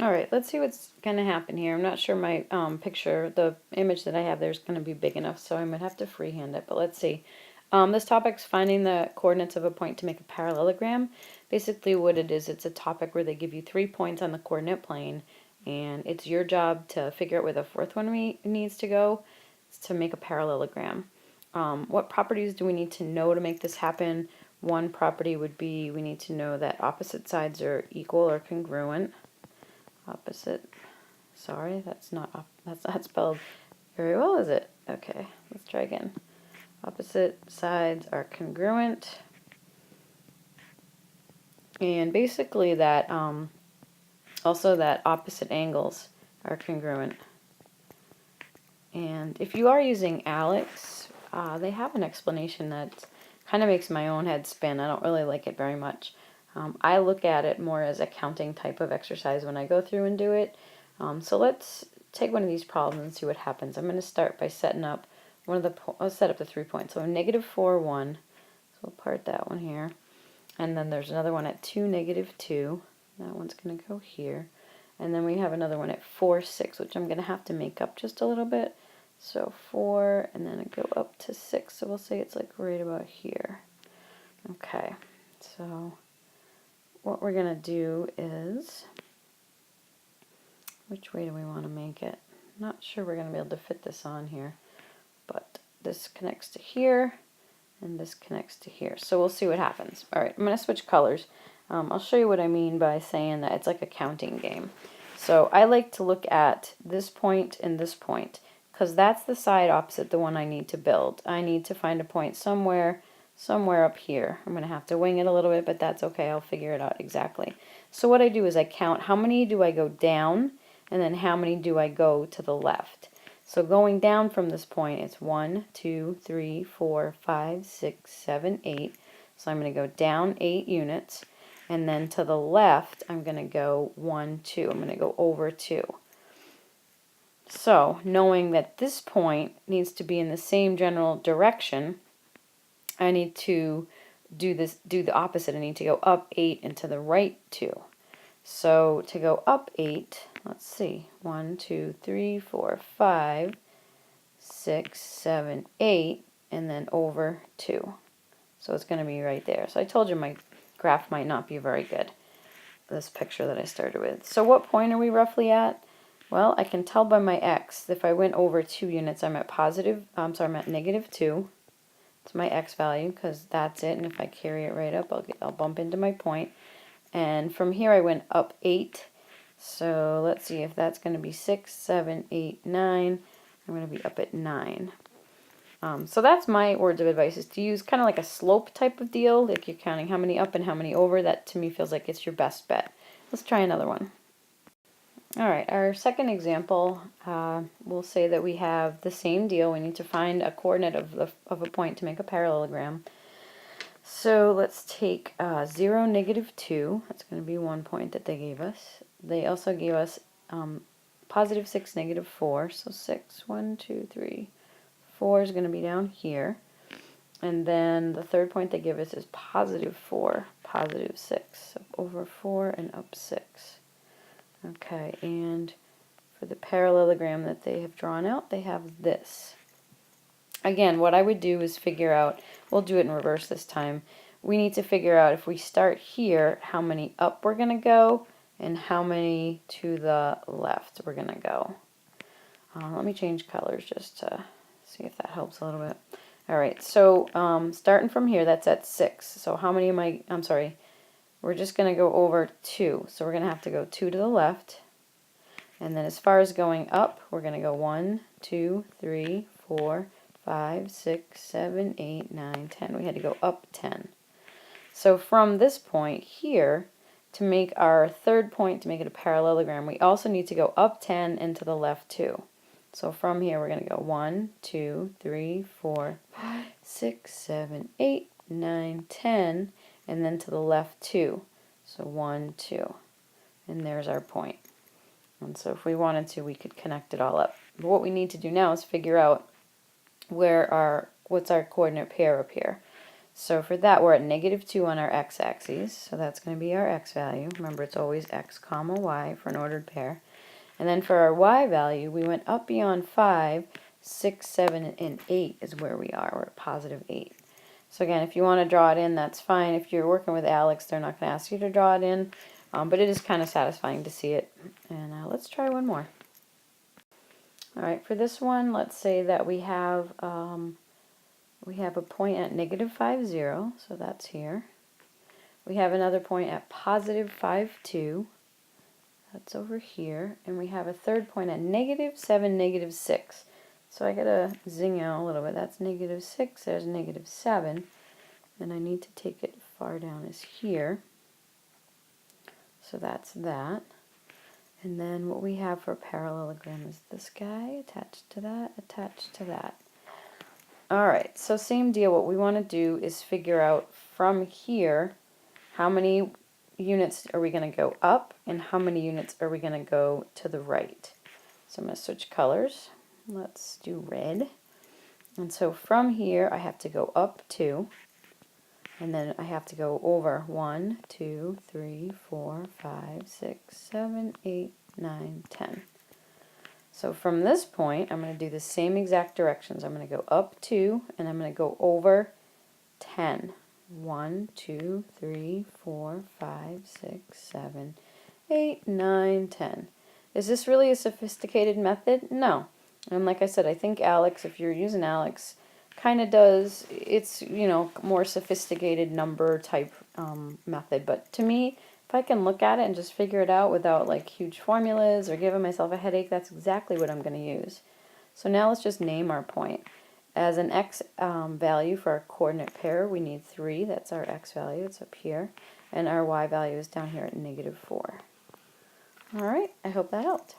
Alright, let's see what's going to happen here. I'm not sure my the image that I have there is going to be big enough, so I might have to freehand it, but let's see. This topic's finding the coordinates of a point to make a parallelogram. Basically what it is, it's a topic where they give you 3 points on the coordinate plane, and it's your job to figure out where the fourth one needs to go to make a parallelogram. What properties do we need to know to make this happen? One property would be we need to know that opposite sides are equal or congruent. Opposite, sorry, that's not spelled very well, is it? Okay, let's try again. Opposite sides are congruent, and basically that also that opposite angles are congruent. And if you are using Alex, they have an explanation that kind of makes my own head spin. I don't really like it very much. I look at it more as a counting type of exercise when I go through and do it. So let's take one of these problems and see what happens. I'm going to start by setting up I'll set up the 3 points. So -4, 1. So we'll part that one here. And then there's another one at 2, -2. That one's going to go here. And then we have another one at 4, 6, which I'm going to have to make up just a little bit. So 4, and then I go up to 6. So we'll say it's like right about here. Okay, so what we're going to do is, which way do we want to make it? I'm not sure we're going to be able to fit this on here, but this connects to here, and this connects to here. So we'll see what happens. All right, I'm going to switch colors. I'll show you what I mean by saying that it's like a counting game. So I like to look at this point and this point, because that's the side opposite the one I need to build. I need to find a point somewhere up here. I'm going to have to wing it a little bit, but that's okay. I'll figure it out exactly. So what I do is I count how many do I go down, and then how many do I go to the left. So going down from this point, it's 1, 2, 3, 4, 5, 6, 7, 8. So I'm going to go down 8 units. And then to the left, I'm going to go 1, 2. I'm going to go over 2. So knowing that this point needs to be in the same general direction, I need to do the opposite. I need to go up 8 and to the right 2. So to go up 8, let's see, 1, 2, 3, 4, 5, 6, 7, 8, and then over 2. So it's going to be right there. So I told you my graph might not be very good, this picture that I started with. So what point are we roughly at? Well, I can tell by my x. If I went over 2 units, I'm at I'm at -2. It's my x value, because that's it, and if I carry it right up, I'll bump into my point. And from here I went up 8, so let's see if that's going to be 6, 7, 8, 9. I'm going to be up at 9. So that's my words of advice, is to use kind of like a slope type of deal, like you're counting how many up and how many over. That to me feels like it's your best bet. Let's try another one. Alright, our second example, we'll say that we have the same deal. We need to find a coordinate of a point to make a parallelogram. So let's take 0, -2. That's going to be one point that they gave us. They also gave us +6, -4. So 6, 1, 2, 3, 4 is going to be down here. And then the third point they give us is +4, +6. So over 4 and up 6. Okay, and for the parallelogram that they have drawn out, they have this. Again, what I would do is figure out, we'll do it in reverse this time. We need to figure out, if we start here, how many up we're going to go and how many to the left we're going to go. Let me change colors just to see if that helps a little bit. Alright, so starting from here, that's at 6. So how many I'm sorry, we're just going to go over 2. So we're going to have to go 2 to the left. And then as far as going up, we're going to go 1, 2, 3, 4, 5, 6, 7, 8, 9, 10. We had to go up 10. So from this point here, to make our third point, to make it a parallelogram, we also need to go up 10 and to the left 2. So from here, we're going to go 1, 2, 3, 4, 5, 6, 7, 8, 9, 10, and then to the left 2. So 1, 2. And there's our point. And so if we wanted to, we could connect it all up. But what we need to do now is figure out what's our coordinate pair up here. So for that, we're at -2 on our x-axis, so that's going to be our x value. Remember, it's always x comma y for an ordered pair. And then for our y value, we went up beyond 5, 6, 7, and 8 is where we are. We're at +8. So again, if you want to draw it in, that's fine. If you're working with Alex, they're not going to ask you to draw it in, but it is kind of satisfying to see it. And let's try one more. All right, for this one, let's say that we have a point at -5, 0, so that's here. We have another point at +5, 2, that's over here, and we have a third point at -7, -6. So I gotta zing out a little bit. That's -6, there's -7, and I need to take it far down as here. So that's that. And then what we have for parallelogram is this guy attached to that, attached to that. Alright, so same deal. What we want to do is figure out from here how many units are we going to go up and how many units are we going to go to the right. So I'm going to switch colors. Let's do red. And so from here I have to go up 2, and then I have to go over 1, 2, 3, 4, 5, 6, 7, 8, 9, 10. So from this point, I'm going to do the same exact directions. I'm going to go up 2, and I'm going to go over 10. 1, 2, 3, 4, 5, 6, 7, 8, 9, 10. Is this really a sophisticated method? No. And like I said, I think Alex, if you're using Alex, kind of does, it's, you know, more sophisticated number type method. But to me, if I can look at it and just figure it out without like huge formulas or giving myself a headache, that's exactly what I'm going to use. So now let's just name our point. As an x value for our coordinate pair, we need 3. That's our x value. It's up here. And our y value is down here at -4. All right, I hope that helped.